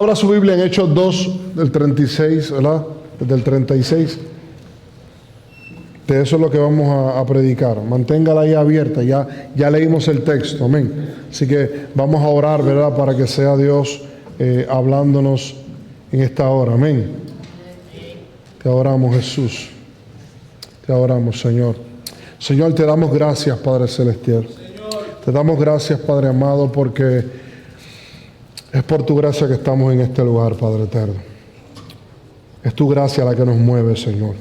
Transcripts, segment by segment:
Abra su Biblia en Hechos 2, del 36, ¿verdad? Desde el 36. De eso es lo que vamos a predicar. Manténgala ahí abierta. Ya leímos el texto. Amén. Así que vamos a orar, ¿verdad? Para que sea Dios hablándonos en esta hora. Amén. Te adoramos, Jesús. Te adoramos, Señor. Señor, te damos gracias, Padre Celestial. Te damos gracias, Padre amado, porque es por tu gracia que estamos en este lugar, Padre eterno. Es tu gracia la que nos mueve, Señor.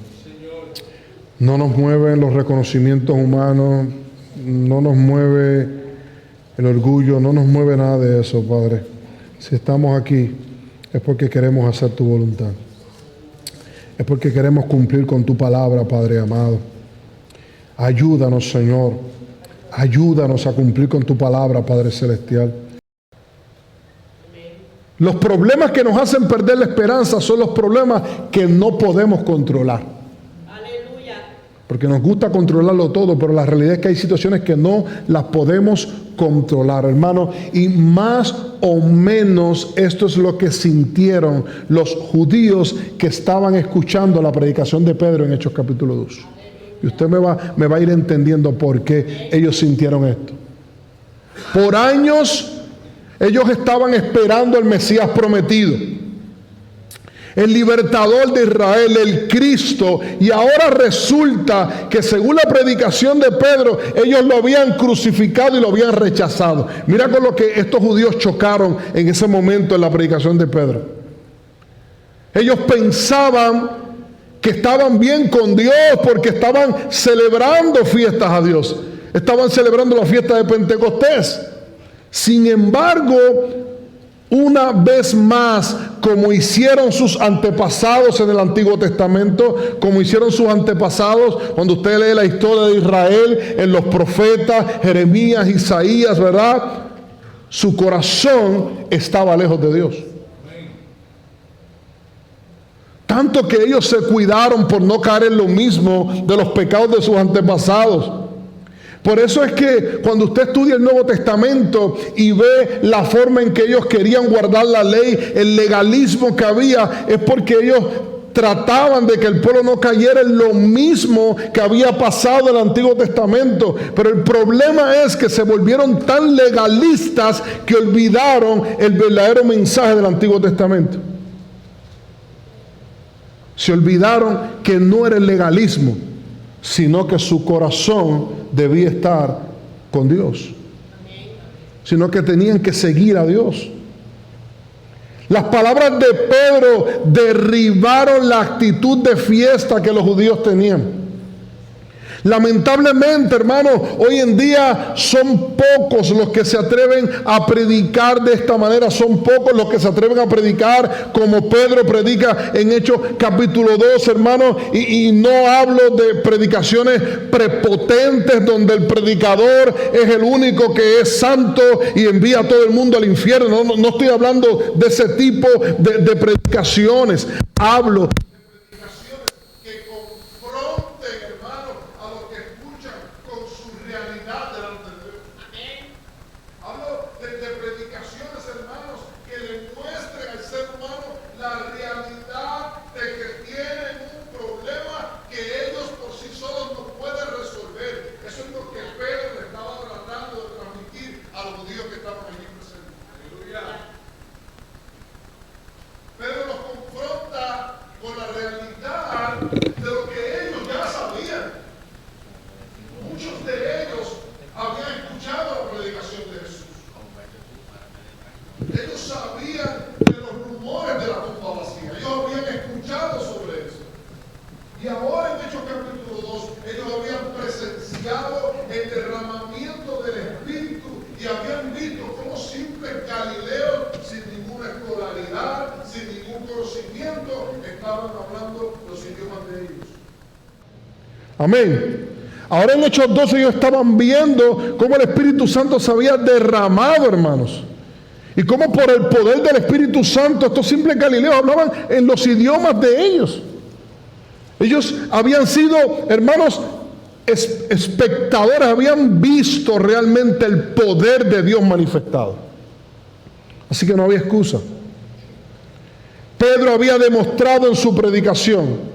No nos mueven los reconocimientos humanos, no nos mueve el orgullo, no nos mueve nada de eso, Padre. Si estamos aquí es porque queremos hacer tu voluntad. Es porque queremos cumplir con tu palabra, Padre amado. Ayúdanos, Señor. Ayúdanos a cumplir con tu palabra, Padre Celestial. Los problemas que nos hacen perder la esperanza son los problemas que no podemos controlar. Aleluya. Porque nos gusta controlarlo todo, pero la realidad es que hay situaciones que no las podemos controlar, hermano. Y más o menos esto es lo que sintieron los judíos que estaban escuchando la predicación de Pedro en Hechos capítulo 2. Y usted me va a ir entendiendo por qué ellos sintieron esto. Por años ellos estaban esperando al Mesías prometido, el libertador de Israel, el Cristo, y ahora resulta que según la predicación de Pedro, ellos lo habían crucificado y lo habían rechazado. Mira con lo que estos judíos chocaron en ese momento en la predicación de Pedro. Ellos pensaban que estaban bien con Dios porque estaban celebrando fiestas a Dios. Estaban celebrando la fiesta de Pentecostés. Sin embargo, una vez más, como hicieron sus antepasados en el Antiguo Testamento, como hicieron sus antepasados, cuando usted lee la historia de Israel, en los profetas, Jeremías, Isaías, ¿verdad? Su corazón estaba lejos de Dios. Tanto que ellos se cuidaron por no caer en lo mismo de los pecados de sus antepasados. Por eso es que cuando usted estudia el Nuevo Testamento y ve la forma en que ellos querían guardar la ley, el legalismo que había, es porque ellos trataban de que el pueblo no cayera en lo mismo que había pasado en el Antiguo Testamento. Pero el problema es que se volvieron tan legalistas que olvidaron el verdadero mensaje del Antiguo Testamento. Se olvidaron que no era el legalismo, sino que su corazón debía estar con Dios, sino que tenían que seguir a Dios. Las palabras de Pedro derribaron la actitud de fiesta que los judíos tenían. Lamentablemente, hermanos, hoy en día son pocos los que se atreven a predicar de esta manera. Son pocos los que se atreven a predicar como Pedro predica en Hechos capítulo 2, hermanos. Y no hablo de predicaciones prepotentes donde el predicador es el único que es santo y envía a todo el mundo al infierno. No estoy hablando de ese tipo de predicaciones. Hablo Amén. Ahora en Hechos 12 ellos estaban viendo cómo el Espíritu Santo se había derramado, hermanos. Y cómo por el poder del Espíritu Santo estos simples galileos hablaban en los idiomas de ellos. Ellos habían sido, hermanos, espectadores, habían visto realmente el poder de Dios manifestado. Así que no había excusa. Pedro había demostrado en su predicación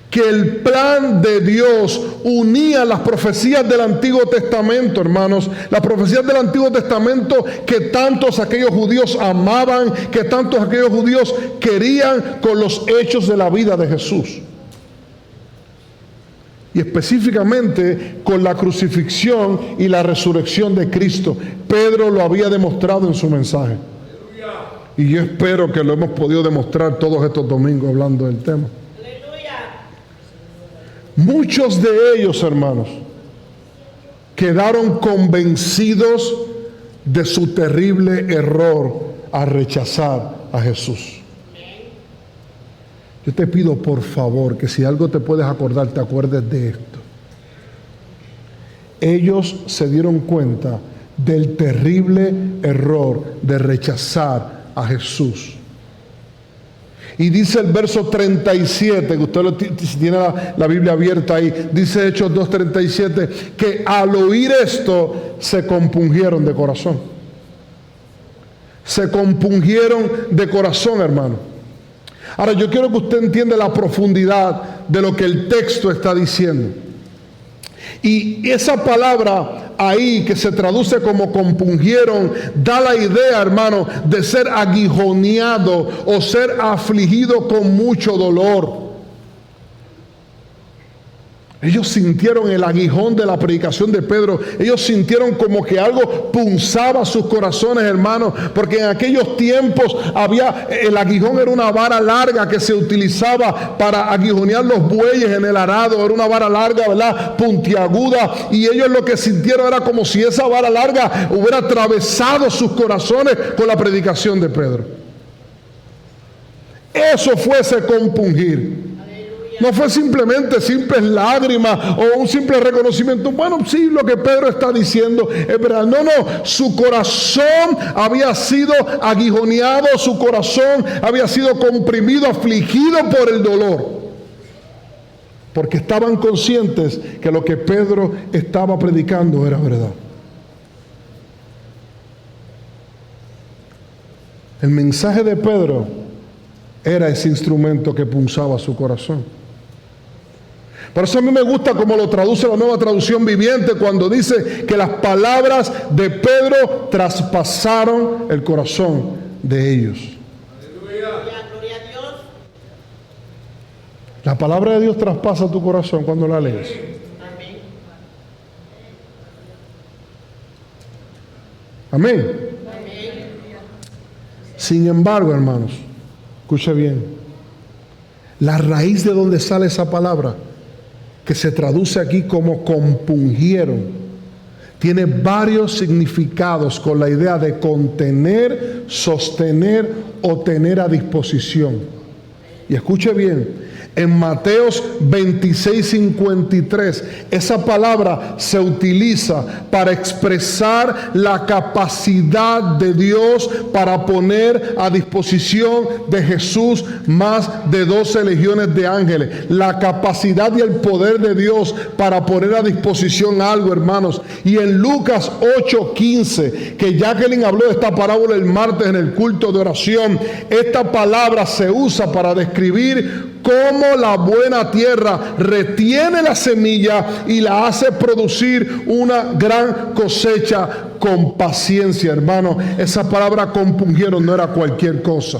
que el plan de Dios unía las profecías del Antiguo Testamento, hermanos, las profecías del Antiguo Testamento que tantos aquellos judíos amaban, que tantos aquellos judíos querían, con los hechos de la vida de Jesús. Y específicamente con la crucifixión y la resurrección de Cristo. Pedro lo había demostrado en su mensaje. Y yo espero que lo hemos podido demostrar todos estos domingos hablando del tema. Muchos de ellos, hermanos, quedaron convencidos de su terrible error al rechazar a Jesús. Yo te pido por favor que si algo te puedes acordar, te acuerdes de esto. Ellos se dieron cuenta del terrible error de rechazar a Jesús. Y dice el verso 37, que usted si tiene la Biblia abierta ahí, dice Hechos 2:37, que al oír esto se compungieron de corazón. Se compungieron de corazón, hermano. Ahora yo quiero que usted entienda la profundidad de lo que el texto está diciendo. Y esa palabra ahí que se traduce como compungieron, da la idea, hermano, de ser aguijoneado o ser afligido con mucho dolor. Ellos sintieron el aguijón de la predicación de Pedro. Ellos sintieron como que algo punzaba sus corazones, hermanos, porque en aquellos tiempos el aguijón era una vara larga que se utilizaba para aguijonear los bueyes en el arado. Era una vara larga, ¿verdad?, puntiaguda, y ellos lo que sintieron era como si esa vara larga hubiera atravesado sus corazones con la predicación de Pedro. Eso fue ese compungir. No fue simplemente simples lágrimas o un simple reconocimiento. Bueno, sí, lo que Pedro está diciendo es verdad. No, su corazón había sido aguijoneado, su corazón había sido comprimido, afligido por el dolor. Porque estaban conscientes que lo que Pedro estaba predicando era verdad. El mensaje de Pedro era ese instrumento que punzaba su corazón. Por eso a mí me gusta como lo traduce la Nueva Traducción Viviente cuando dice que las palabras de Pedro traspasaron el corazón de ellos. Aleluya. Gloria a Dios. La palabra de Dios traspasa tu corazón cuando la lees. Amén. Amén. Sin embargo, hermanos, escuche bien, la raíz de donde sale esa palabra, que se traduce aquí como compungieron, tiene varios significados con la idea de contener, sostener o tener a disposición. Y escuche bien, en Mateos 26:53, esa palabra se utiliza para expresar la capacidad de Dios para poner a disposición de Jesús más de 12 legiones de ángeles. La capacidad y el poder de Dios para poner a disposición algo, hermanos. Y en Lucas 8:15, que Jacqueline habló de esta parábola el martes en el culto de oración, esta palabra se usa para describir cómo la buena tierra retiene la semilla y la hace producir una gran cosecha con paciencia, hermano. Esa palabra compungieron no era cualquier cosa.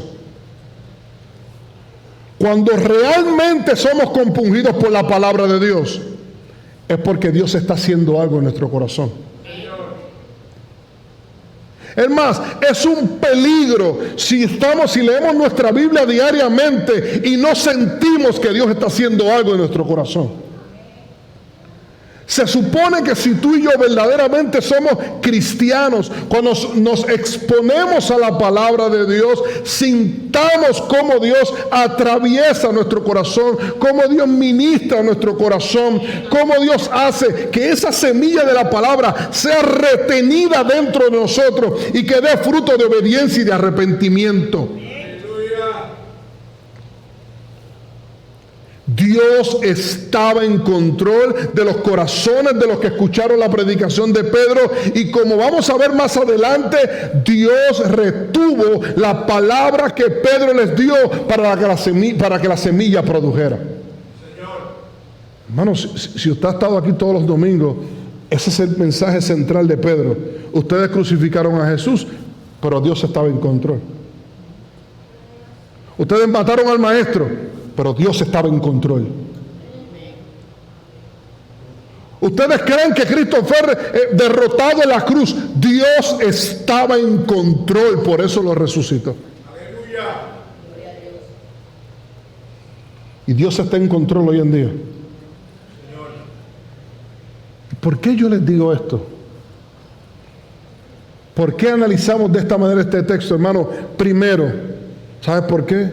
Cuando realmente somos compungidos por la palabra de Dios, es porque Dios está haciendo algo en nuestro corazón. Es más, es un peligro si leemos nuestra Biblia diariamente y no sentimos que Dios está haciendo algo en nuestro corazón. Se supone que si tú y yo verdaderamente somos cristianos, cuando nos exponemos a la palabra de Dios, sintamos cómo Dios atraviesa nuestro corazón, cómo Dios ministra nuestro corazón, cómo Dios hace que esa semilla de la palabra sea retenida dentro de nosotros y que dé fruto de obediencia y de arrepentimiento. Dios estaba en control de los corazones de los que escucharon la predicación de Pedro, y como vamos a ver más adelante, Dios retuvo la palabra que Pedro les dio para que la semilla produjera. Hermanos, si usted ha estado aquí todos los domingos, ese es el mensaje central de Pedro. Ustedes crucificaron a Jesús, pero Dios estaba en control. Ustedes mataron al maestro, pero Dios estaba en control. Ustedes creen que Cristo fue derrotado en la cruz. Dios estaba en control, por eso lo resucitó. Aleluya. Y Dios está en control hoy en día. ¿Por qué yo les digo esto? ¿Por qué analizamos de esta manera este texto, hermano? Primero, ¿sabes por qué?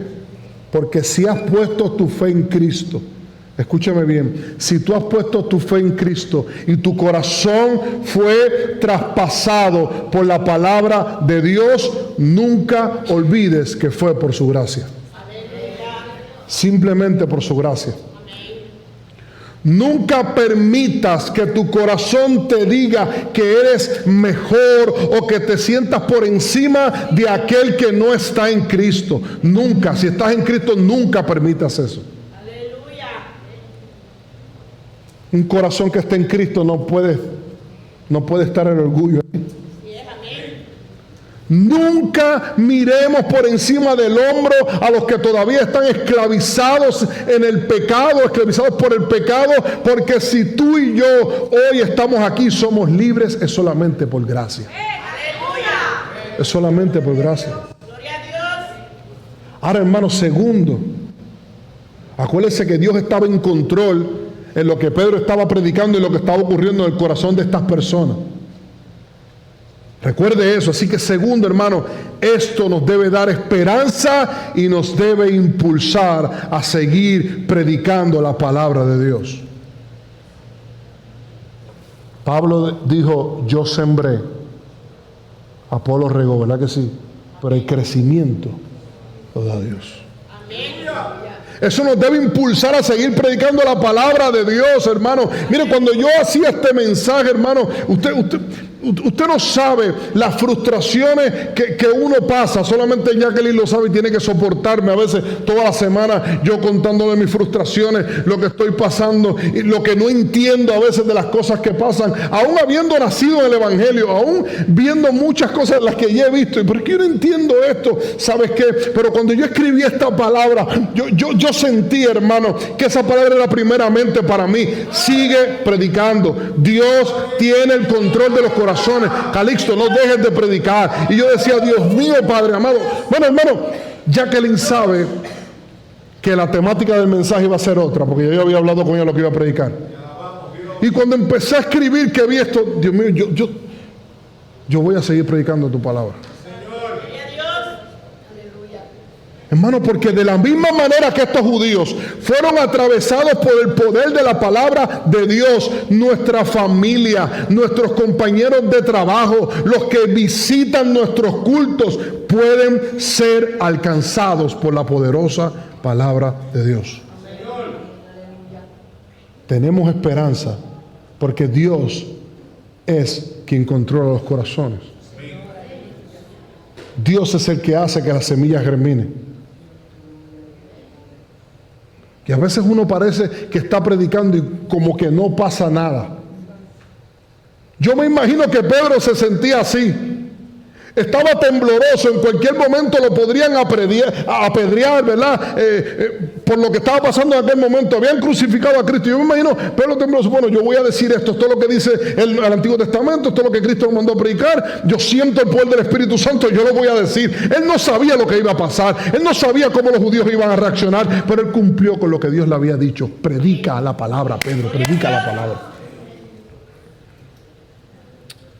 Porque si has puesto tu fe en Cristo, escúchame bien, si tú has puesto tu fe en Cristo y tu corazón fue traspasado por la palabra de Dios, nunca olvides que fue por su gracia. Simplemente por su gracia. Nunca permitas que tu corazón te diga que eres mejor o que te sientas por encima de aquel que no está en Cristo. Nunca, si estás en Cristo, nunca permitas eso. Aleluya. Un corazón que está en Cristo no puede estar en orgullo. Nunca miremos por encima del hombro a los que todavía están esclavizados en el pecado, esclavizados por el pecado, porque si tú y yo hoy estamos aquí, somos libres, es solamente por gracia. Es solamente por gracia. Ahora, hermano, segundo, acuérdense que Dios estaba en control en lo que Pedro estaba predicando y lo que estaba ocurriendo en el corazón de estas personas. Recuerde eso. Así que segundo, hermano, esto nos debe dar esperanza y nos debe impulsar a seguir predicando la palabra de Dios. Pablo dijo, yo sembré, Apolo regó, ¿verdad que sí? Pero el crecimiento lo da Dios. Amén. Eso nos debe impulsar a seguir predicando la palabra de Dios, hermano. Mire, cuando yo hacía este mensaje, hermano, usted no sabe las frustraciones que uno pasa. Solamente Jacqueline lo sabe y tiene que soportarme a veces toda la semana yo contándole mis frustraciones, lo que estoy pasando y lo que no entiendo a veces de las cosas que pasan, aún habiendo nacido en el Evangelio, aún viendo muchas cosas las que ya he visto. ¿Y por qué no entiendo esto? ¿Sabes qué? Pero cuando yo escribí esta palabra, yo sentí, hermano, que esa palabra era primeramente para mí. Sigue predicando. Dios tiene el control de los corazones. Calixto, no dejes de predicar. Y yo decía, Dios mío, Padre amado. Bueno, hermano, Jacqueline sabe que la temática del mensaje iba a ser otra, porque yo había hablado con ella lo que iba a predicar. Y cuando empecé a escribir que vi esto, Dios mío, yo voy a seguir predicando tu palabra. Hermano, porque de la misma manera que estos judíos fueron atravesados por el poder de la palabra de Dios, nuestra familia, nuestros compañeros de trabajo, los que visitan nuestros cultos, pueden ser alcanzados por la poderosa palabra de Dios. Tenemos esperanza porque Dios es quien controla los corazones. Dios es el que hace que las semillas germinen. Y a veces uno parece que está predicando y como que no pasa nada. Yo me imagino que Pedro se sentía así. Estaba tembloroso, en cualquier momento lo podrían apedrear, ¿verdad? Por lo que estaba pasando en aquel momento. Habían crucificado a Cristo. Yo me imagino, Pedro tembloroso, bueno, yo voy a decir esto es todo lo que dice el Antiguo Testamento, esto es lo que Cristo me mandó a predicar. Yo siento el poder del Espíritu Santo, yo lo voy a decir. Él no sabía lo que iba a pasar, él no sabía cómo los judíos iban a reaccionar, pero él cumplió con lo que Dios le había dicho. Predica la palabra, Pedro, predica la palabra.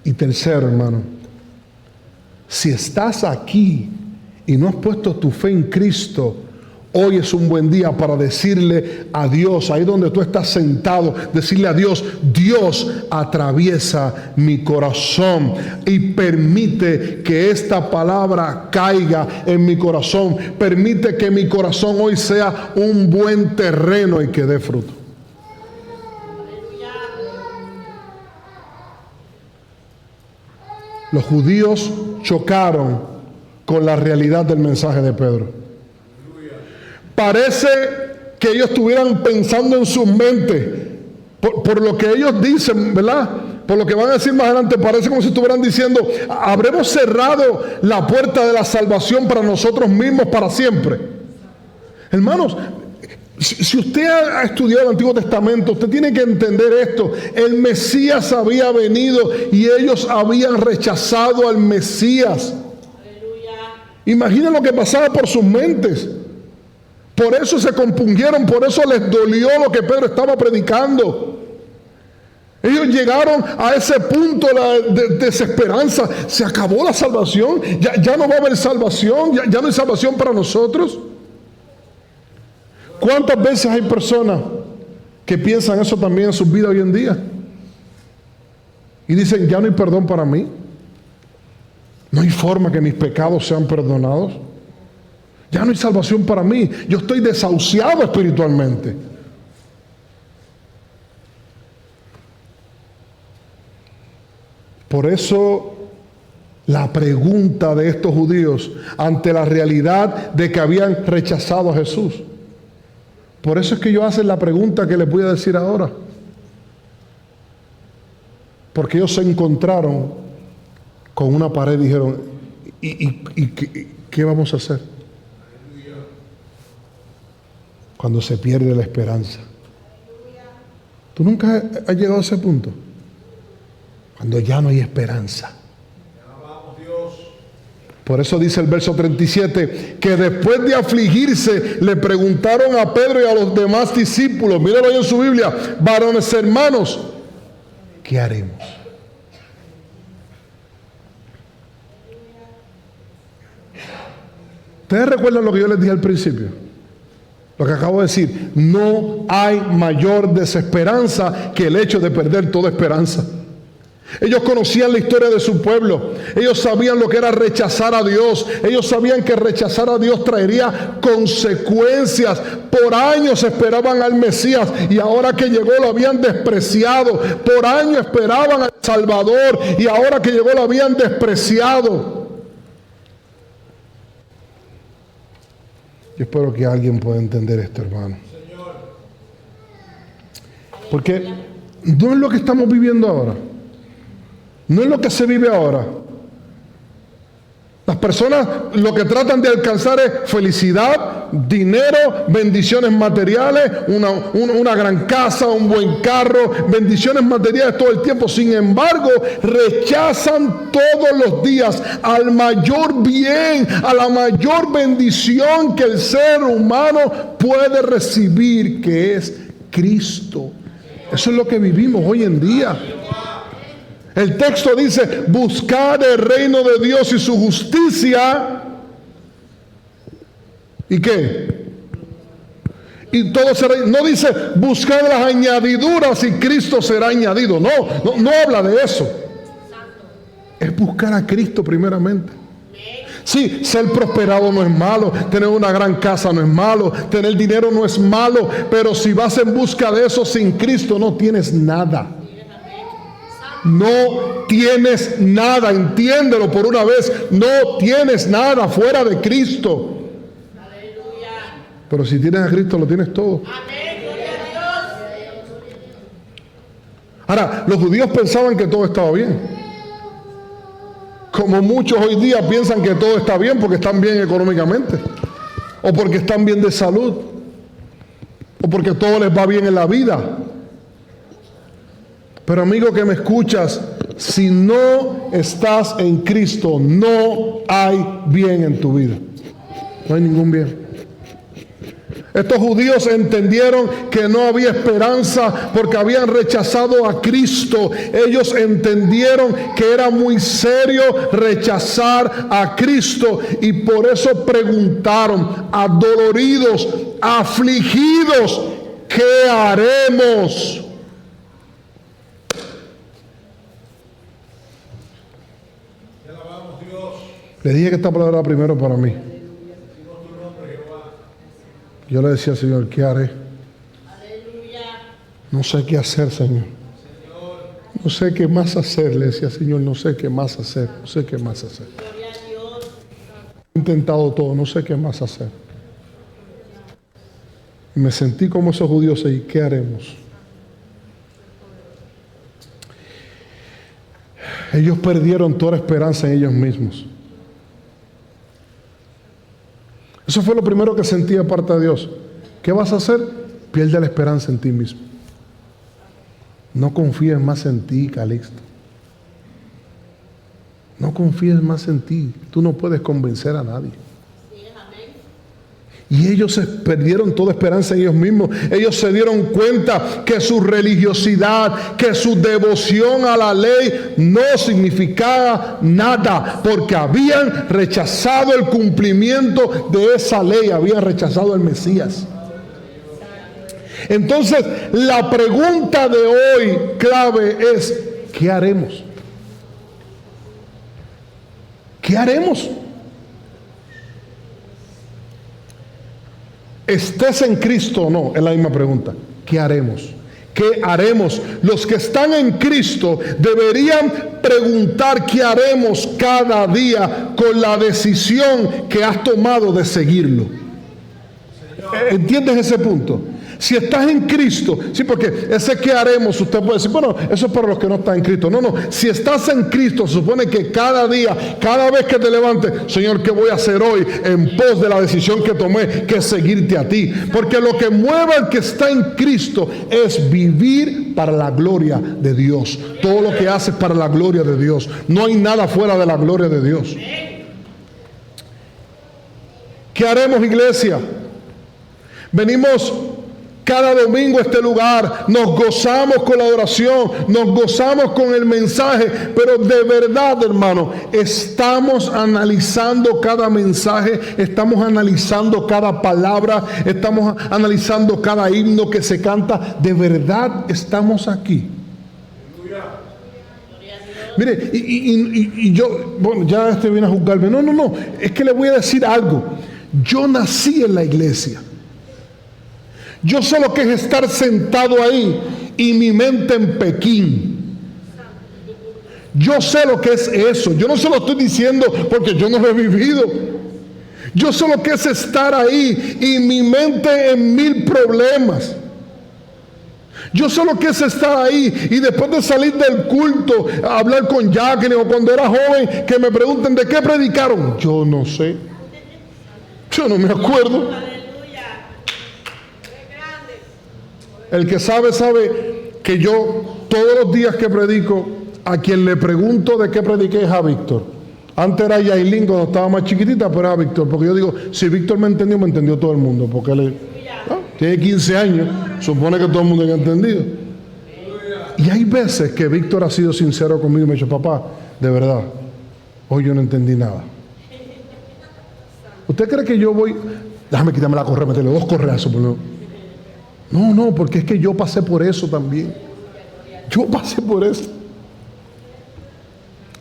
Y tercero, hermano, si estás aquí y no has puesto tu fe en Cristo, Hoy es un buen día para decirle a Dios, ahí donde tú estás sentado, decirle a Dios, Dios, atraviesa mi corazón y permite que esta palabra caiga en mi corazón. Permite que mi corazón hoy sea un buen terreno y que dé fruto. Los judíos chocaron con la realidad del mensaje de Pedro. Parece que ellos estuvieran pensando en sus mentes, por lo que ellos dicen, ¿verdad? Por lo que van a decir más adelante, parece como si estuvieran diciendo, ¿habremos cerrado la puerta de la salvación para nosotros mismos para siempre? Hermanos, si usted ha estudiado el Antiguo Testamento, usted tiene que entender esto. El Mesías había venido y ellos habían rechazado al Mesías. Imaginen lo que pasaba por sus mentes. Por eso se compungieron, por eso les dolió lo que Pedro estaba predicando. Ellos llegaron a ese punto de desesperanza. Se acabó la salvación, ya no va a haber salvación, ya no hay salvación para nosotros. ¿Cuántas veces hay personas que piensan eso también en sus vidas hoy en día? Y dicen, ya no hay perdón para mí. No hay forma que mis pecados sean perdonados. Ya no hay salvación para mí. Yo estoy desahuciado espiritualmente. Por eso la pregunta de estos judíos ante la realidad de que habían rechazado a Jesús. Por eso es que ellos hacen la pregunta que les voy a decir ahora. Porque ellos se encontraron con una pared y dijeron, ¿y qué vamos a hacer? Cuando se pierde la esperanza. ¿Tú nunca has llegado a ese punto? Cuando ya no hay esperanza. Por eso dice el verso 37, que después de afligirse, le preguntaron a Pedro y a los demás discípulos, míralo ahí en su Biblia, varones hermanos, ¿qué haremos? ¿Ustedes recuerdan lo que yo les dije al principio? Lo que acabo de decir, no hay mayor desesperanza que el hecho de perder toda esperanza. Ellos conocían la historia de su pueblo. Ellos sabían lo que era rechazar a Dios. Ellos sabían que rechazar a Dios traería consecuencias. Por años esperaban al Mesías y ahora que llegó lo habían despreciado. Por años esperaban al Salvador y ahora que llegó lo habían despreciado. Yo espero que alguien pueda entender esto, hermano. Porque no es lo que estamos viviendo ahora. No es lo que se vive ahora. Las personas lo que tratan de alcanzar es felicidad, dinero, bendiciones materiales, una gran casa, un buen carro, bendiciones materiales todo el tiempo. Sin embargo, rechazan todos los días al mayor bien, a la mayor bendición que el ser humano puede recibir, que es Cristo. Eso es lo que vivimos hoy en día. El texto dice, buscad el reino de Dios y su justicia. ¿Y qué? Y todo será. No dice, buscad las añadiduras y Cristo será añadido. No habla de eso. Es buscar a Cristo primeramente. Sí, ser prosperado no es malo, tener una gran casa no es malo, tener dinero no es malo, pero si vas en busca de eso sin Cristo no tienes nada. No tienes nada, entiéndelo por una vez, no tienes nada fuera de Cristo. Pero si tienes a Cristo lo tienes todo. Ahora, los judíos pensaban que todo estaba bien. Como muchos hoy día piensan que todo está bien porque están bien económicamente, o porque están bien de salud, o porque todo les va bien en la vida. Pero amigo que me escuchas, si no estás en Cristo, no hay bien en tu vida. No hay ningún bien. Estos judíos entendieron que no había esperanza porque habían rechazado a Cristo. Ellos entendieron que era muy serio rechazar a Cristo y por eso preguntaron, adoloridos, afligidos, ¿qué haremos? Le dije que esta palabra era primero para mí. Yo le decía al Señor, ¿qué haré? No sé qué hacer, Señor. No sé qué más hacer. Le decía, Señor, no sé qué más hacer. No sé qué más hacer. He intentado todo, no sé qué más hacer. Y me sentí como esos judíos ahí, ¿qué haremos? Ellos perdieron toda esperanza en ellos mismos. Eso fue lo primero que sentí de parte de Dios. ¿Qué vas a hacer? Pierde la esperanza en ti mismo. No confíes más en ti, Calixto. No confíes más en ti. Tú no puedes convencer a nadie. Y ellos perdieron toda esperanza en ellos mismos. Ellos se dieron cuenta que su religiosidad, que su devoción a la ley no significaba nada, porque habían rechazado el cumplimiento de esa ley, habían rechazado al Mesías. Entonces, la pregunta de hoy clave es, ¿qué haremos? ¿Qué haremos? Estés en Cristo o no, es la misma pregunta. ¿Qué haremos? ¿Qué haremos? Los que están en Cristo deberían preguntar qué haremos cada día con la decisión que has tomado de seguirlo. ¿Entiendes ese punto? Si estás en Cristo, sí, porque ese que haremos, usted puede decir, bueno, eso es para los que no están en Cristo. No, no, si estás en Cristo, se supone que cada día, cada vez que te levantes, Señor, ¿qué voy a hacer hoy en pos de la decisión que tomé, que es seguirte a ti? Porque lo que mueve al que está en Cristo es vivir para la gloria de Dios. Todo lo que haces para la gloria de Dios. No hay nada fuera de la gloria de Dios. ¿Qué haremos, iglesia? Venimos cada domingo a este lugar, nos gozamos con la oración, nos gozamos con el mensaje, pero de verdad, hermano, estamos analizando cada mensaje, estamos analizando cada palabra, estamos analizando cada himno que se canta. De verdad estamos aquí. Mire, y yo, bueno, ya viene a juzgarme. No, es que le voy a decir algo. Yo nací en la iglesia. Yo sé lo que es estar sentado ahí y mi mente en Pekín. Yo sé lo que es eso. Yo no se lo estoy diciendo porque yo no lo he vivido. Yo sé lo que es estar ahí y mi mente en 1000 problemas. Yo sé lo que es estar ahí y después de salir del culto, hablar con Jacqueline o cuando era joven, que me pregunten de qué predicaron. Yo no sé. Yo no me acuerdo. El que sabe, sabe que yo todos los días que predico, a quien le pregunto de qué prediqué es a Víctor. Antes era Yailin cuando estaba más chiquitita, pero era Víctor. Porque yo digo, si Víctor me entendió todo el mundo. Porque él tiene 15 años, supone que todo el mundo haya entendido. Y hay veces que Víctor ha sido sincero conmigo y me ha dicho, papá, de verdad, hoy yo no entendí nada. ¿Usted cree que yo voy? Déjame quitarme la correa, meterle 2 correazos por lo menos. No, porque es que yo pasé por eso también. Yo pasé por eso.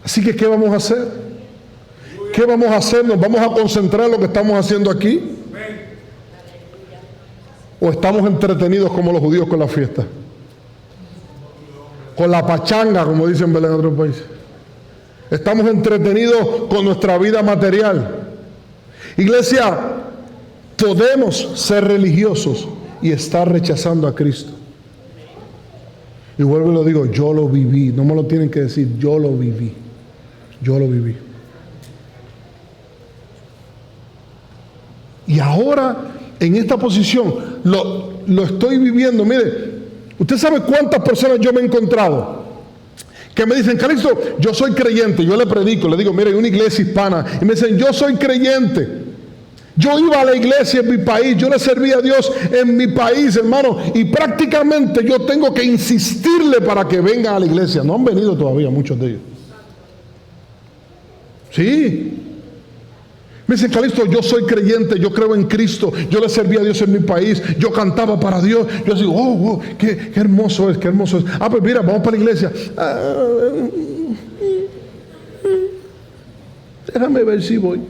Así que, ¿qué vamos a hacer? ¿Qué vamos a hacer? ¿Nos vamos a concentrar en lo que estamos haciendo aquí? ¿O estamos entretenidos como los judíos con la fiesta? Con la pachanga, como dicen en otros países. Estamos entretenidos con nuestra vida material. Iglesia, podemos ser religiosos y estar rechazando a Cristo. Y vuelvo y lo digo, yo lo viví. No me lo tienen que decir, yo lo viví. Yo lo viví. Y ahora, en esta posición, lo estoy viviendo. Mire, usted sabe cuántas personas yo me he encontrado que me dicen, Calixto, yo soy creyente. Yo le predico, le digo, mire, hay una iglesia hispana. Y me dicen, yo soy creyente. Yo iba a la iglesia en mi país, yo le servía a Dios en mi país, hermano, y prácticamente yo tengo que insistirle para que vengan a la iglesia. No han venido todavía muchos de ellos. Sí. Me dicen, Calixto, yo soy creyente, yo creo en Cristo, yo le serví a Dios en mi país, yo cantaba para Dios. Yo digo, oh, qué hermoso es, qué hermoso es. Ah, pues mira, vamos para la iglesia. Déjame ver si voy.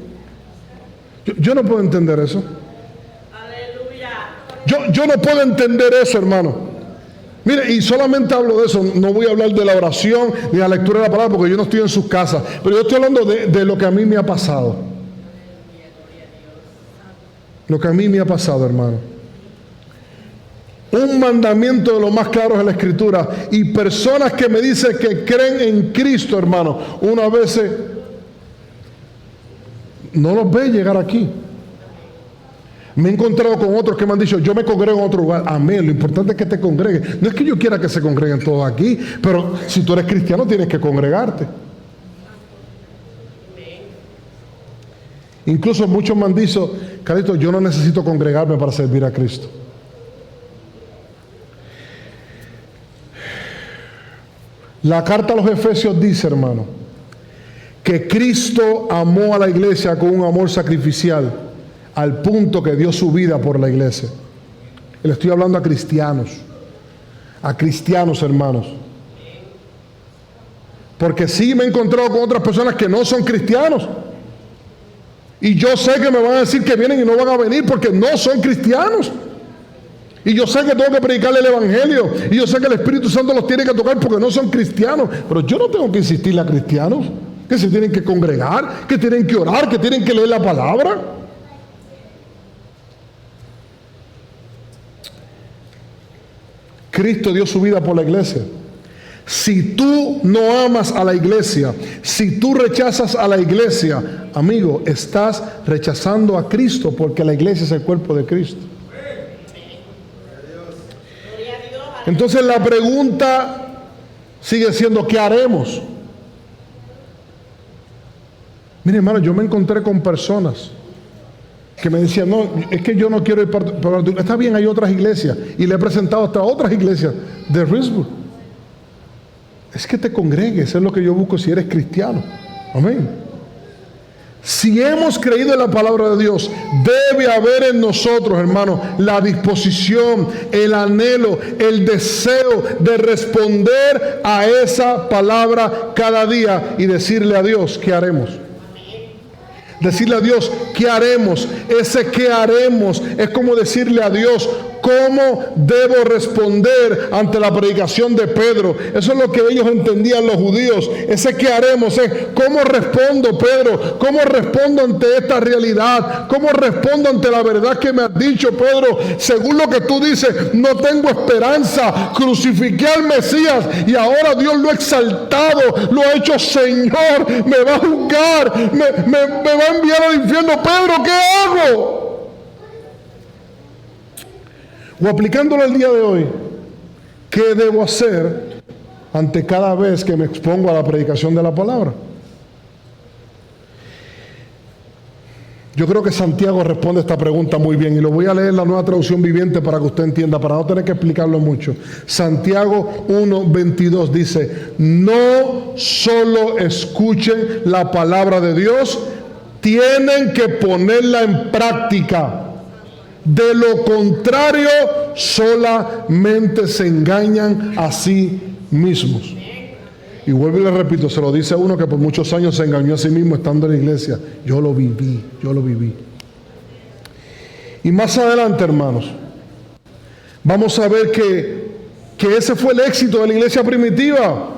Yo no puedo entender eso. Yo no puedo entender eso, hermano. Mire, y solamente hablo de eso, no voy a hablar de la oración ni de la lectura de la palabra porque yo no estoy en sus casas, pero yo estoy hablando de lo que a mí me ha pasado. Lo que a mí me ha pasado, hermano. Un mandamiento de los más claros de la Escritura, y personas que me dicen que creen en Cristo, hermano, una vez no los ve llegar aquí. Me he encontrado con otros que me han dicho, yo me congrego en otro lugar. Amén, lo importante es que te congregues. No es que yo quiera que se congreguen todos aquí, pero si tú eres cristiano tienes que congregarte. Incluso muchos me han dicho, Calixto, yo no necesito congregarme para servir a Cristo. La carta a los Efesios dice, hermano, que Cristo amó a la iglesia con un amor sacrificial al punto que dio su vida por la iglesia. Le estoy hablando a cristianos, hermanos. Porque sí me he encontrado con otras personas que no son cristianos. Y yo sé que me van a decir que vienen y no van a venir porque no son cristianos. Y yo sé que tengo que predicarle el evangelio. Y yo sé que el Espíritu Santo los tiene que tocar porque no son cristianos. Pero yo no tengo que insistirle a cristianos que se tienen que congregar, que tienen que orar, que tienen que leer la palabra. Cristo dio su vida por la iglesia. Si tú no amas a la iglesia, si tú rechazas a la iglesia, amigo, estás rechazando a Cristo, porque la iglesia es el cuerpo de Cristo. Entonces la pregunta sigue siendo, ¿qué haremos? Mire, hermano, yo me encontré con personas que me decían, no, es que yo no quiero ir para está bien, hay otras iglesias, y le he presentado hasta otras iglesias de Risburg. Es que te congregues, es lo que yo busco si eres cristiano. Amén. Si hemos creído en la palabra de Dios, debe haber en nosotros, hermano, la disposición, el anhelo, el deseo de responder a esa palabra cada día y decirle a Dios, ¿qué haremos? Decirle a Dios, ¿qué haremos? Ese ¿qué haremos? Es como decirle a Dios, ¿cómo debo responder ante la predicación de Pedro? Eso es lo que ellos entendían, los judíos. Ese ¿qué haremos? Es ¿cómo respondo, Pedro? ¿Cómo respondo ante esta realidad? ¿Cómo respondo ante la verdad que me has dicho, Pedro? Según lo que tú dices, no tengo esperanza. Crucifiqué al Mesías y ahora Dios lo ha exaltado, lo ha hecho Señor. Me va a juzgar, me va a enviar al infierno. Pedro, ¿qué hago? O aplicándolo el día de hoy, ¿qué debo hacer ante cada vez que me expongo a la predicación de la palabra? Yo creo que Santiago responde esta pregunta muy bien, y lo voy a leer en la Nueva Traducción Viviente para que usted entienda, para no tener que explicarlo mucho. Santiago 1:22 dice, no solo escuchen la palabra de Dios, tienen que ponerla en práctica. De lo contrario, solamente se engañan a sí mismos. Y vuelvo y le repito, se lo dice uno que por muchos años se engañó a sí mismo estando en la iglesia. Yo lo viví. Y más adelante, hermanos, vamos a ver que ese fue el éxito de la iglesia primitiva.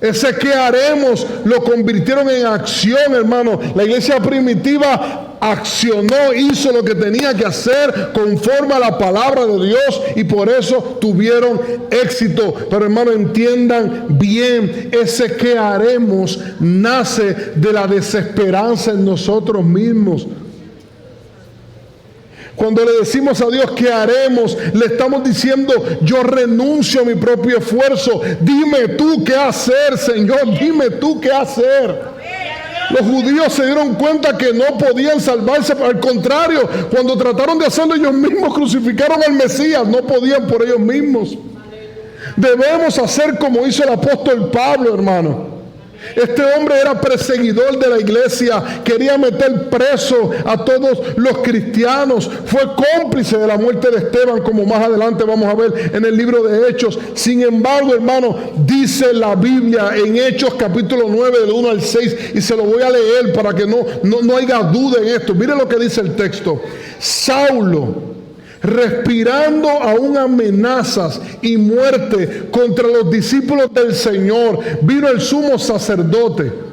Ese ¿qué haremos? Lo convirtieron en acción, hermano. La iglesia primitiva accionó, hizo lo que tenía que hacer conforme a la palabra de Dios, y por eso tuvieron éxito. Pero, hermano, entiendan bien, ese ¿qué haremos? Nace de la desesperanza en nosotros mismos. Cuando le decimos a Dios ¿qué haremos?, le estamos diciendo, yo renuncio a mi propio esfuerzo. Dime tú qué hacer, Señor, dime tú qué hacer. Los judíos se dieron cuenta que no podían salvarse. Al contrario, cuando trataron de hacerlo ellos mismos, crucificaron al Mesías. No podían por ellos mismos. Debemos hacer como hizo el apóstol Pablo, hermano. Este hombre era perseguidor de la iglesia, quería meter preso a todos los cristianos, fue cómplice de la muerte de Esteban, como más adelante vamos a ver en el libro de Hechos. Sin embargo, hermano, dice la Biblia en Hechos capítulo 9 del 1 al 6, y se lo voy a leer para que no haya duda en esto. Mire lo que dice el texto. Saulo, respirando aún amenazas y muerte contra los discípulos del Señor, vino el sumo sacerdote.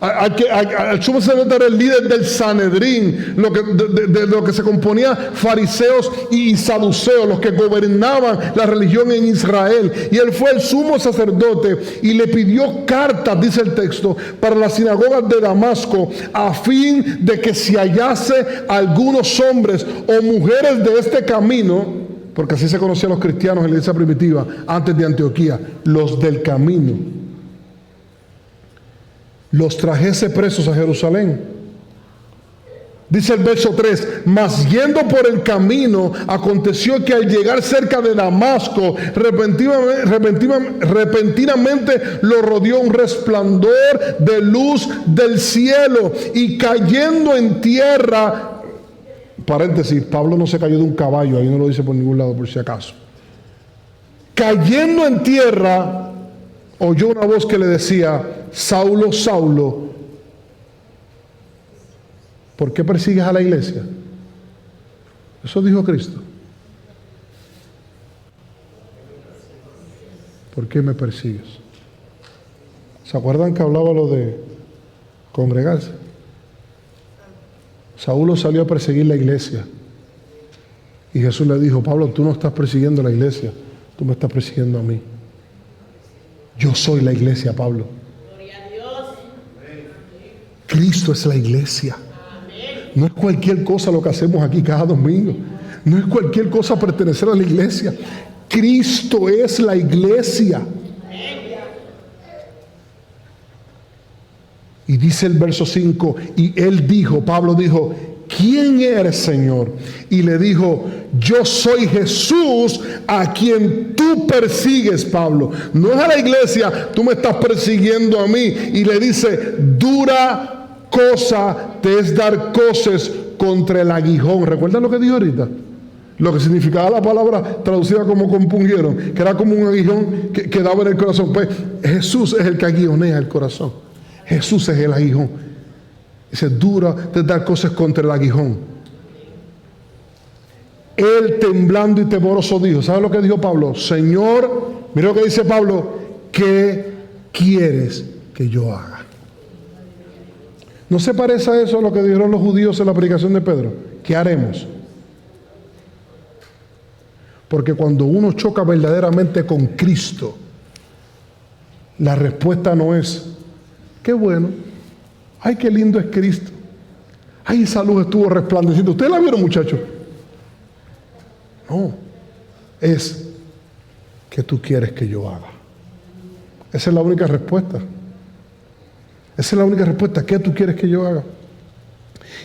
Al sumo sacerdote era el líder del Sanedrín, de lo que se componía fariseos y saduceos, los que gobernaban la religión en Israel. Y él fue el sumo sacerdote y le pidió cartas, dice el texto, para las sinagogas de Damasco, a fin de que si hallase algunos hombres o mujeres de este camino, porque así se conocían los cristianos en la iglesia primitiva antes de Antioquía, los del camino, los trajese presos a Jerusalén. Dice el verso 3: mas yendo por el camino, aconteció que al llegar cerca de Damasco, repentinamente lo rodeó un resplandor de luz del cielo, y cayendo en tierra, paréntesis, Pablo no se cayó de un caballo, ahí no lo dice por ningún lado por si acaso. Cayendo en tierra, oyó una voz que le decía: Saulo, Saulo, ¿por qué persigues a la iglesia? Eso dijo Cristo. ¿Por qué me persigues? ¿Se acuerdan que hablaba lo de congregarse? Saulo salió a perseguir la iglesia. Y Jesús le dijo: Pablo, tú no estás persiguiendo la iglesia, tú me estás persiguiendo a mí. Yo soy la iglesia, Pablo. Gloria a Dios. Cristo es la iglesia. Amén. No es cualquier cosa lo que hacemos aquí cada domingo. No es cualquier cosa pertenecer a la iglesia. Cristo es la iglesia. Amén. Y dice el verso 5, y él dijo, Pablo dijo: ¿quién eres, Señor? Y le dijo: yo soy Jesús a quien tú persigues, Pablo. No es a la iglesia, tú me estás persiguiendo a mí. Y le dice: dura cosa te es dar coces contra el aguijón. ¿Recuerdan lo que dijo ahorita? Lo que significaba la palabra traducida como compungieron, que era como un aguijón que daba en el corazón. Pues Jesús es el que aguijonea el corazón. Jesús es el aguijón. Dice: dura de dar cosas contra el aguijón. Él, temblando y temoroso, dijo, ¿sabe lo que dijo Pablo? Señor, mira lo que dice Pablo: ¿qué quieres que yo haga? ¿No se parece a eso a lo que dijeron los judíos en la predicación de Pedro? ¿Qué haremos? Porque cuando uno choca verdaderamente con Cristo, la respuesta no es: qué bueno, ay, qué lindo es Cristo, ay, esa luz estuvo resplandeciendo. ¿Ustedes la vieron, muchachos? No, es: ¿qué tú quieres que yo haga? Esa es la única respuesta. Esa es la única respuesta. ¿Qué tú quieres que yo haga?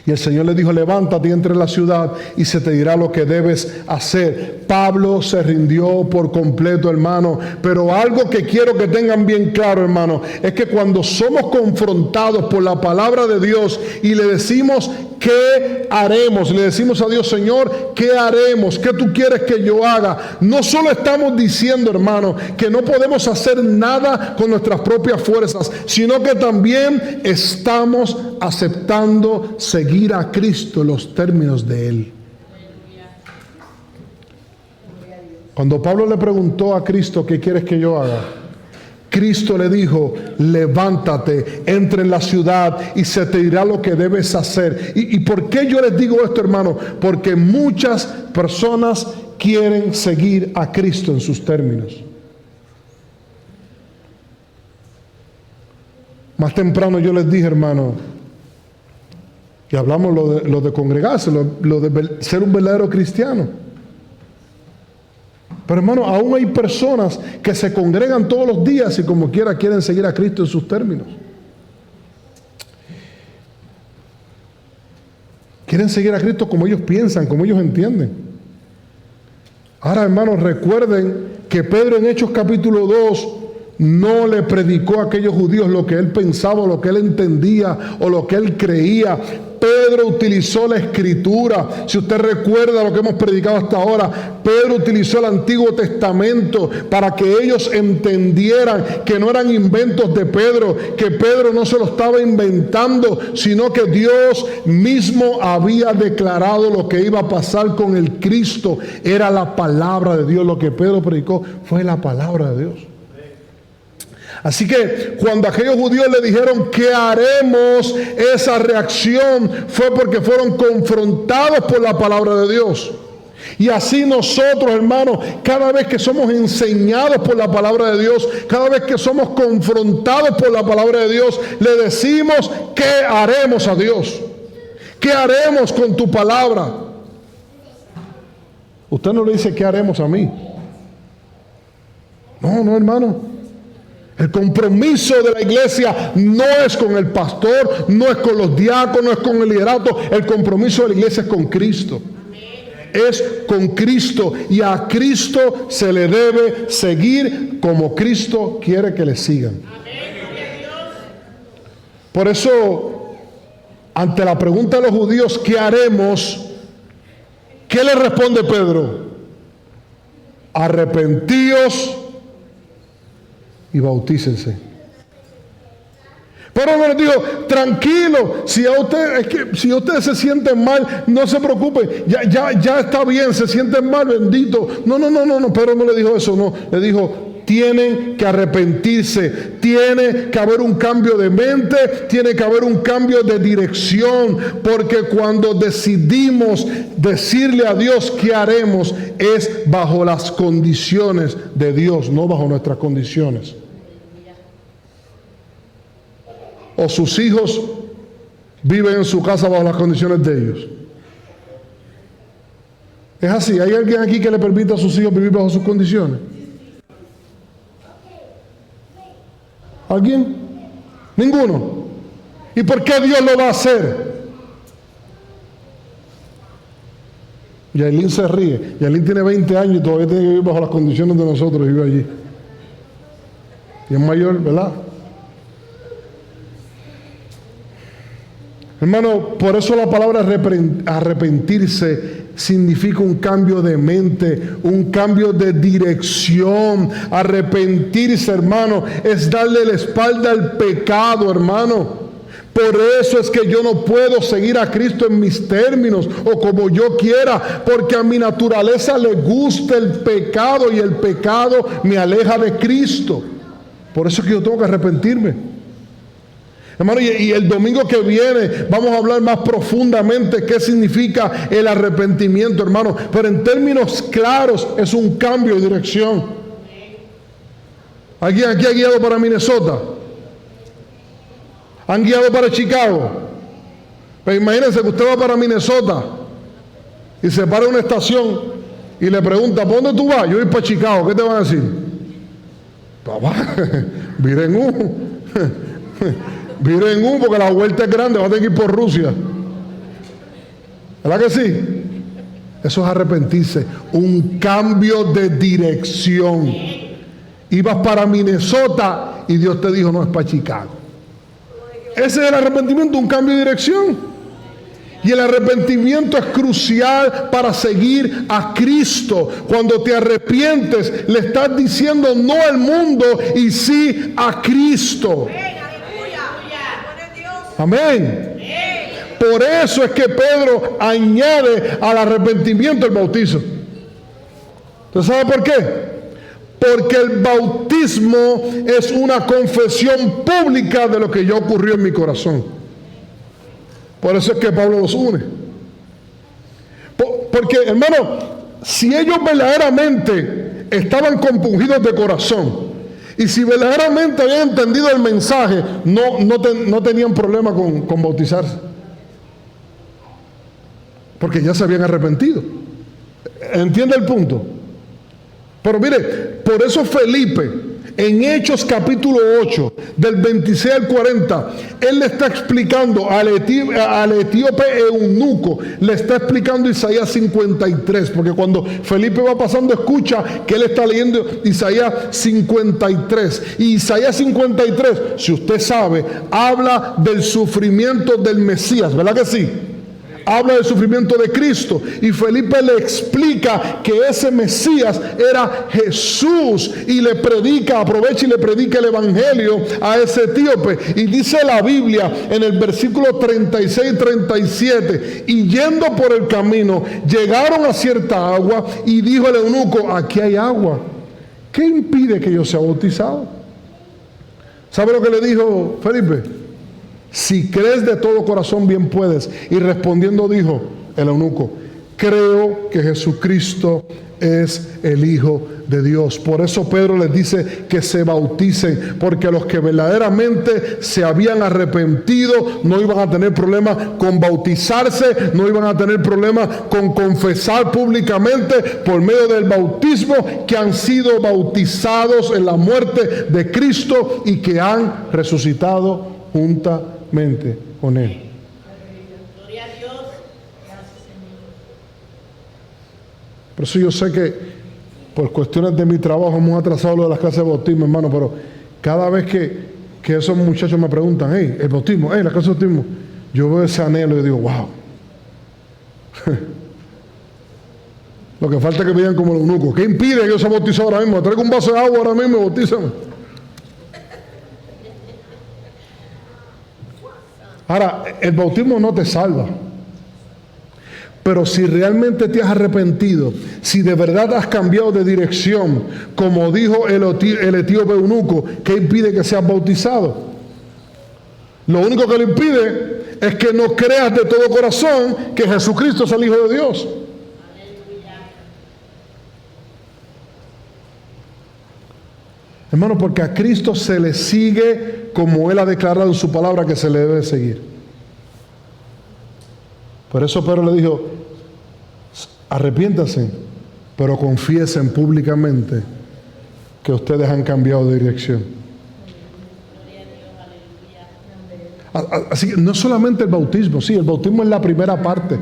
Y el Señor le dijo: levántate y entra en la ciudad y se te dirá lo que debes hacer. Pablo se rindió por completo, hermano. Pero algo que quiero que tengan bien claro, hermano, es que cuando somos confrontados por la palabra de Dios y le decimos: ¿qué haremos? Le decimos a Dios: Señor, ¿qué haremos? ¿Qué tú quieres que yo haga? No solo estamos diciendo, hermano, que no podemos hacer nada con nuestras propias fuerzas, sino que también estamos aceptando seguir a Cristo en los términos de Él. Cuando Pablo le preguntó a Cristo: ¿qué quieres que yo haga?, Cristo le dijo: levántate, entra en la ciudad y se te dirá lo que debes hacer. ¿Y por qué yo les digo esto, hermano? Porque muchas personas quieren seguir a Cristo en sus términos. Más temprano yo les dije, hermano, y hablamos lo de congregarse, lo de ser un verdadero cristiano. Pero, hermano, aún hay personas que se congregan todos los días y como quiera quieren seguir a Cristo en sus términos. quieren seguir a Cristo como ellos piensan, como ellos entienden. Ahora, hermanos, recuerden que Pedro en Hechos capítulo 2 no le predicó a aquellos judíos lo que él pensaba, lo que él entendía o lo que él creía. Pedro utilizó la Escritura. Si usted recuerda lo que hemos predicado hasta ahora, Pedro utilizó el Antiguo Testamento para que ellos entendieran que no eran inventos de Pedro, que Pedro no se lo estaba inventando, sino que Dios mismo había declarado lo que iba a pasar con el Cristo. Era la palabra de Dios. Lo que Pedro predicó fue la palabra de Dios. Así que cuando aquellos judíos le dijeron ¿qué haremos?, esa reacción fue porque fueron confrontados por la palabra de Dios. Y así nosotros, hermanos, cada vez que somos enseñados por la palabra de Dios, cada vez que somos confrontados por la palabra de Dios, le decimos ¿qué haremos a Dios? ¿Qué haremos con tu palabra? Usted no le dice ¿qué haremos a mí? No, hermano. El compromiso de la iglesia no es con el pastor, no es con los diáconos, no es con el liderato. El compromiso de la iglesia es con Cristo. Es con Cristo, y a Cristo se le debe seguir como Cristo quiere que le sigan. Por eso, ante la pregunta de los judíos, ¿qué haremos?, ¿qué le responde Pedro? Arrepentíos y bautícense. Pero no les digo, tranquilo, si ustedes se sienten mal, no se preocupen, ya está bien, se sienten mal, bendito. No, Pedro no le dijo eso, no, le dijo, tienen que arrepentirse, tiene que haber un cambio de mente, tiene que haber un cambio de dirección, porque cuando decidimos decirle a Dios qué haremos, es bajo las condiciones de Dios, no bajo nuestras condiciones. O sus hijos viven en su casa bajo las condiciones de ellos. Es así. ¿Hay alguien aquí que le permita a sus hijos vivir bajo sus condiciones? ¿Alguien? Ninguno. ¿Y por qué Dios lo va a hacer? Yailin se ríe. Yailin tiene 20 años y todavía tiene que vivir bajo las condiciones de nosotros y vive allí. Y es mayor, ¿verdad? Hermano, por eso la palabra arrepentirse significa un cambio de mente, un cambio de dirección. Arrepentirse, hermano, es darle la espalda al pecado, hermano. Por eso es que yo no puedo seguir a Cristo en mis términos o como yo quiera, porque a mi naturaleza le gusta el pecado y el pecado me aleja de Cristo. Por eso es que yo tengo que arrepentirme. Hermano, y el domingo que viene vamos a hablar más profundamente qué significa el arrepentimiento, hermano. Pero en términos claros es un cambio de dirección. ¿Alguien aquí ha guiado para Minnesota? ¿Han guiado para Chicago? Pues imagínense que usted va para Minnesota y se para en una estación y le pregunta, ¿por dónde tú vas? Yo voy para Chicago. ¿Qué te van a decir? Papá, miren miren porque la vuelta es grande, va a tener que ir por Rusia. ¿Verdad que sí? Eso es arrepentirse, un cambio de dirección. Ibas para Minnesota y Dios te dijo, no, es para Chicago. Ese es el arrepentimiento, un cambio de dirección. Y el arrepentimiento es crucial para seguir a Cristo. Cuando te arrepientes, le estás diciendo no al mundo y sí a Cristo. Amén. Por eso es que Pedro añade al arrepentimiento el bautizo. ¿Usted sabe por qué? Porque el bautismo es una confesión pública de lo que ya ocurrió en mi corazón. Por eso es que Pablo los une. Porque, hermano, si ellos verdaderamente estaban compungidos de corazón, y si verdaderamente habían entendido el mensaje, no tenían problema con bautizarse. Porque ya se habían arrepentido. ¿Entiende el punto? Pero mire, por eso Felipe, En Hechos capítulo 8, del 26 al 40, él le está explicando al etíope eunuco, le está explicando Isaías 53, porque cuando Felipe va pasando escucha que él está leyendo Isaías 53. Y Isaías 53, si usted sabe, habla del sufrimiento del Mesías, ¿verdad que sí? Habla del sufrimiento de Cristo, y Felipe le explica que ese Mesías era Jesús, y le predica, aprovecha y le predica el evangelio a ese etíope. Y dice la Biblia en el versículo 36 y 37, y yendo por el camino llegaron a cierta agua, y dijo el eunuco: aquí hay agua, ¿qué impide que yo sea bautizado? ¿Sabe lo que le dijo Felipe? Si crees de todo corazón, bien puedes. Y respondiendo dijo el eunuco: creo que Jesucristo es el Hijo de Dios. Por eso Pedro les dice que se bauticen, porque los que verdaderamente se habían arrepentido no iban a tener problema con bautizarse, no iban a tener problema con confesar públicamente por medio del bautismo que han sido bautizados en la muerte de Cristo y que han resucitado juntamente con Él. Gloria a Dios. Por eso yo sé que por cuestiones de mi trabajo hemos atrasado lo de las clases de bautismo, hermano, pero cada vez que esos muchachos me preguntan: hey, el bautismo, hey, la clase de bautismo, yo veo ese anhelo y digo: wow. Lo que falta es que me digan como el eunuco: ¿qué impide que yo sea bautizado ahora mismo? Traigo un vaso de agua ahora mismo y bautízame. Ahora, el bautismo no te salva, pero si realmente te has arrepentido, si de verdad has cambiado de dirección, como dijo el etíope eunuco, ¿qué impide que seas bautizado? Lo único que le impide es que no creas de todo corazón que Jesucristo es el Hijo de Dios. Hermano, porque a Cristo se le sigue como Él ha declarado en su palabra que se le debe seguir. Por eso Pedro le dijo: arrepiéntanse, pero confiesen públicamente que ustedes han cambiado de dirección. Así que no solamente el bautismo, sí, el bautismo es la primera parte.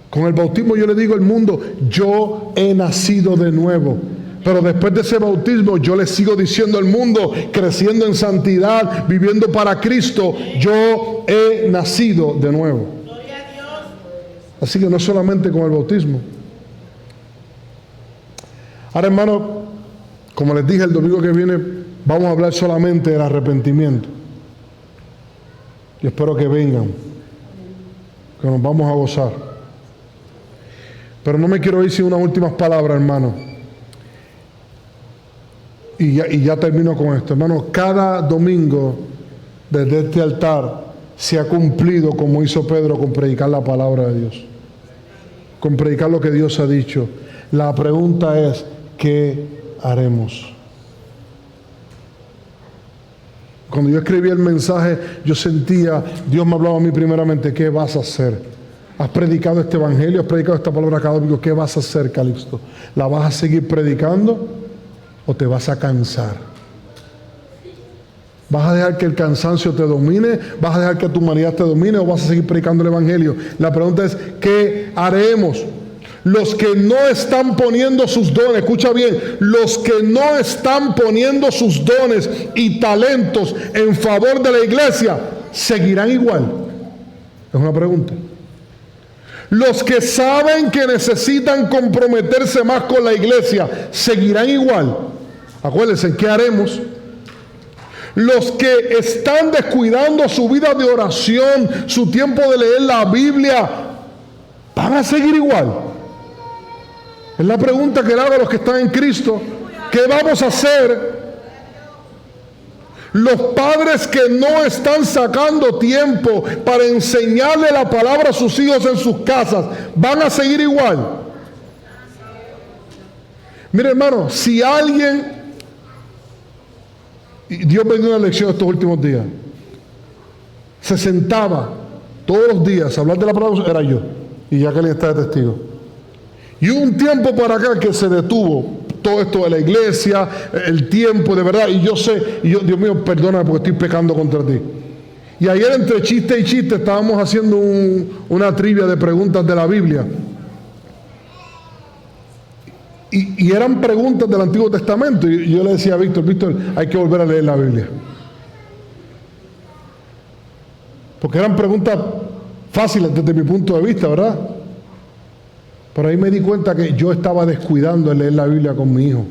Con el bautismo yo le digo al mundo: yo he nacido de nuevo. Pero después de ese bautismo yo le sigo diciendo al mundo, creciendo en santidad, viviendo para Cristo, yo he nacido de nuevo. Así que no solamente con el bautismo. Ahora, hermano, como les dije, el domingo que viene vamos a hablar solamente del arrepentimiento. Y espero que vengan, que nos vamos a gozar. Pero no me quiero ir sin unas últimas palabras, hermano. Y ya termino con esto, hermano. Cada domingo desde este altar se ha cumplido, como hizo Pedro, con predicar la palabra de Dios, con predicar lo que Dios ha dicho. La pregunta es: ¿qué haremos? Cuando yo escribí el mensaje, yo sentía, Dios me hablaba a mí primeramente: ¿qué vas a hacer? Has predicado este evangelio, has predicado esta palabra cada domingo, ¿qué vas a hacer, Calixto? ¿La vas a seguir predicando o te vas a cansar? ¿Vas a dejar que el cansancio te domine? ¿Vas a dejar que tu humanidad te domine o vas a seguir predicando el evangelio? La pregunta es: ¿qué haremos? Los que no están poniendo sus dones, escucha bien, los que no están poniendo sus dones y talentos en favor de la iglesia, ¿seguirán igual? Es una pregunta. Los que saben que necesitan comprometerse más con la iglesia, ¿seguirán igual? Acuérdense, ¿qué haremos? Los que están descuidando su vida de oración, su tiempo de leer la Biblia, ¿van a seguir igual? Es la pregunta que le hago a los que están en Cristo. ¿Qué vamos a hacer? Los padres que no están sacando tiempo para enseñarle la palabra a sus hijos en sus casas, ¿van a seguir igual? Mire, hermano, si alguien... Dios me dio una lección estos últimos días. Se sentaba todos los días a hablar de la palabra, era yo. Y ya que él está de testigo. Y hubo un tiempo para acá que se detuvo todo esto de la iglesia, el tiempo, de verdad. Y yo sé, Dios mío, perdóname porque estoy pecando contra ti. Y ayer entre chiste y chiste estábamos haciendo una trivia de preguntas de la Biblia. Y eran preguntas del Antiguo Testamento. Y yo le decía a Víctor, hay que volver a leer la Biblia. Porque eran preguntas fáciles desde mi punto de vista, ¿verdad? Pero ahí me di cuenta que yo estaba descuidando en leer la Biblia con mi hijo.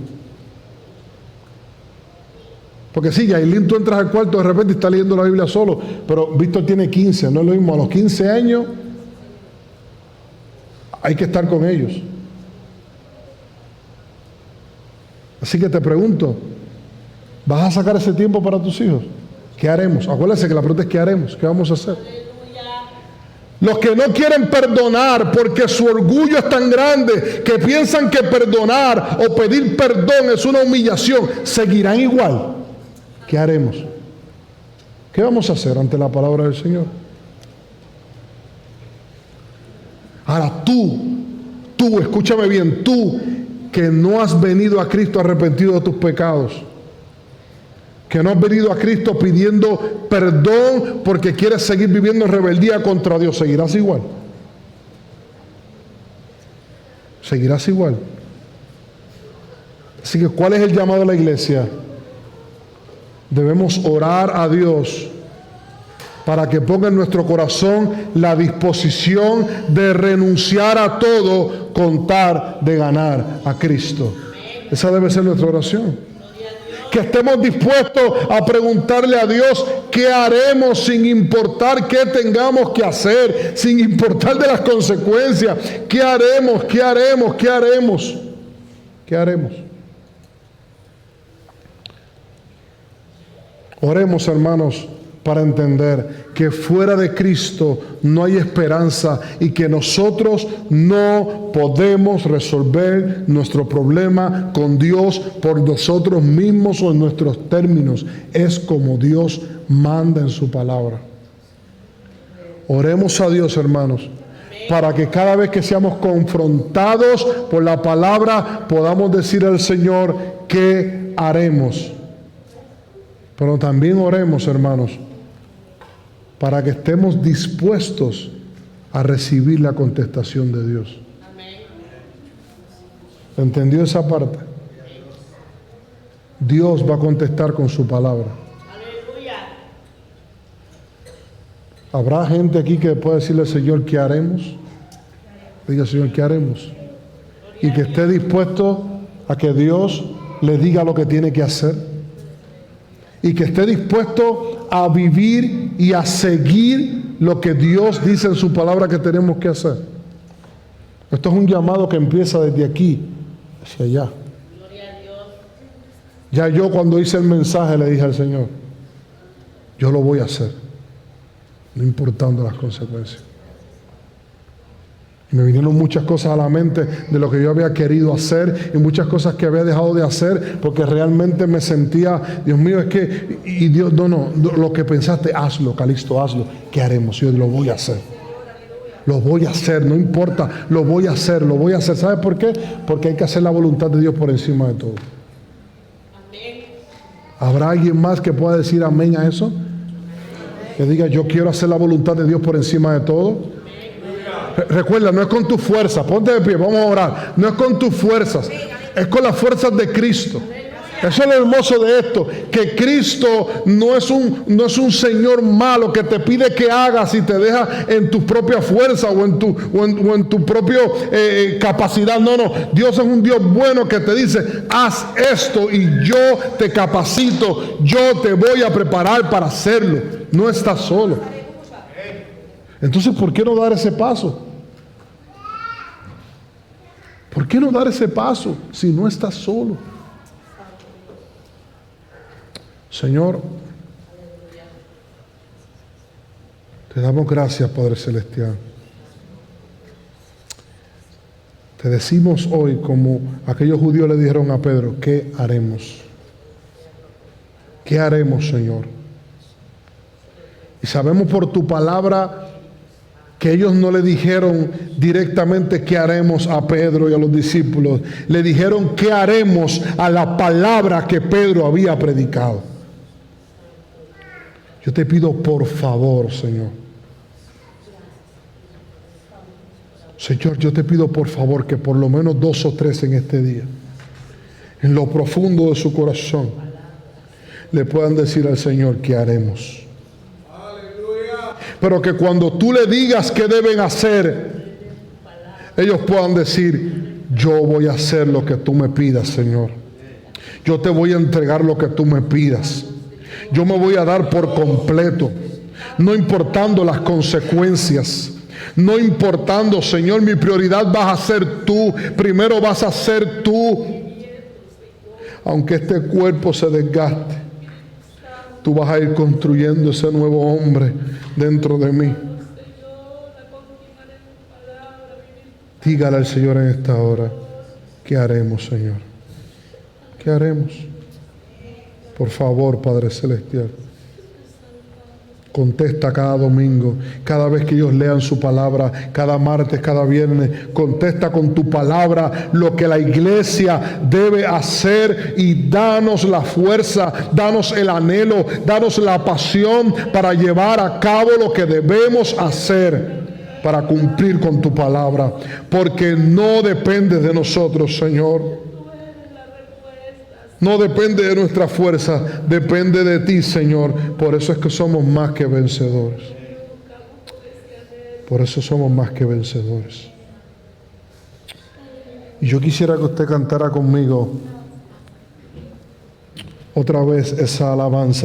Porque sí, Yailin, tú entras al cuarto de repente y está leyendo la Biblia solo, pero Víctor tiene 15, no es lo mismo. A los 15 años hay que estar con ellos. Así que te pregunto, ¿vas a sacar ese tiempo para tus hijos? ¿Qué haremos? Acuérdense que la pregunta es ¿qué haremos? ¿Qué vamos a hacer? Los que no quieren perdonar porque su orgullo es tan grande que piensan que perdonar o pedir perdón es una humillación, seguirán igual. ¿Qué haremos? ¿Qué vamos a hacer ante la palabra del Señor? Ahora tú, escúchame bien, tú que no has venido a Cristo arrepentido de tus pecados, que no has venido a Cristo pidiendo perdón porque quieres seguir viviendo en rebeldía contra Dios, seguirás igual. Seguirás igual. Así que, ¿cuál es el llamado de la iglesia? Debemos orar a Dios para que ponga en nuestro corazón la disposición de renunciar a todo con tal de ganar a Cristo. Esa debe ser nuestra oración. Que estemos dispuestos a preguntarle a Dios qué haremos sin importar qué tengamos que hacer, sin importar de las consecuencias. ¿Qué haremos? ¿Qué haremos? ¿Qué haremos? ¿Qué haremos? Oremos, hermanos, para entender que fuera de Cristo no hay esperanza y que nosotros no podemos resolver nuestro problema con Dios por nosotros mismos o en nuestros términos. Es como Dios manda en su palabra. Oremos a Dios, hermanos, para que cada vez que seamos confrontados por la palabra podamos decir al Señor qué haremos. Pero también oremos, hermanos, para que estemos dispuestos a recibir la contestación de Dios. ¿Entendió esa parte? Dios va a contestar con su palabra. ¿Habrá gente aquí que pueda decirle al Señor qué haremos? Diga, Señor, ¿qué haremos? Y que esté dispuesto a que Dios le diga lo que tiene que hacer. Y que esté dispuesto a vivir y a seguir lo que Dios dice en su palabra que tenemos que hacer. Esto es un llamado que empieza desde aquí hacia allá. Ya yo cuando hice el mensaje le dije al Señor, yo lo voy a hacer, no importando las consecuencias. Y me vinieron muchas cosas a la mente de lo que yo había querido hacer y muchas cosas que había dejado de hacer porque realmente me sentía, Dios mío, es que, y Dios, no, lo que pensaste, hazlo, Calixto, hazlo. ¿Qué haremos? Yo lo voy a hacer. Lo voy a hacer, no importa, lo voy a hacer. ¿Sabes por qué? Porque hay que hacer la voluntad de Dios por encima de todo. ¿Habrá alguien más que pueda decir amén a eso? Que diga, yo quiero hacer la voluntad de Dios por encima de todo. Recuerda, no es con tus fuerzas, ponte de pie, vamos a orar. No es con tus fuerzas, es con las fuerzas de Cristo. Eso es lo hermoso de esto, que Cristo no es un Señor malo que te pide que hagas y te deja en tu propia fuerza o en tu propia capacidad. No, Dios es un Dios bueno que te dice, haz esto y yo te capacito, yo te voy a preparar para hacerlo. No estás solo. Entonces, ¿por qué no dar ese paso? ¿Por qué no dar ese paso si no estás solo? Señor, te damos gracias, Padre Celestial. Te decimos hoy, como aquellos judíos le dijeron a Pedro, ¿qué haremos? ¿Qué haremos, Señor? Y sabemos por tu palabra que ellos no le dijeron directamente qué haremos a Pedro y a los discípulos. Le dijeron qué haremos a la palabra que Pedro había predicado. Yo te pido por favor, Señor. Señor, yo te pido por favor que por lo menos 2 o 3 en este día, en lo profundo de su corazón, le puedan decir al Señor qué haremos. Pero que cuando tú le digas qué deben hacer, ellos puedan decir: yo voy a hacer lo que tú me pidas, Señor. Yo te voy a entregar lo que tú me pidas. Yo me voy a dar por completo, no importando las consecuencias. No importando, Señor, mi prioridad vas a ser tú. Primero vas a ser tú. Aunque este cuerpo se desgaste, tú vas a ir construyendo ese nuevo hombre dentro de mí. Dígale al Señor en esta hora: ¿qué haremos, Señor? ¿Qué haremos? Por favor, Padre Celestial, contesta cada domingo, cada vez que ellos lean su palabra, cada martes, cada viernes. Contesta con tu palabra lo que la iglesia debe hacer y danos la fuerza, danos el anhelo, danos la pasión para llevar a cabo lo que debemos hacer para cumplir con tu palabra, porque no depende de nosotros, Señor. No depende de nuestra fuerza, depende de ti, Señor. Por eso es que somos más que vencedores. Por eso somos más que vencedores. Y yo quisiera que usted cantara conmigo otra vez esa alabanza.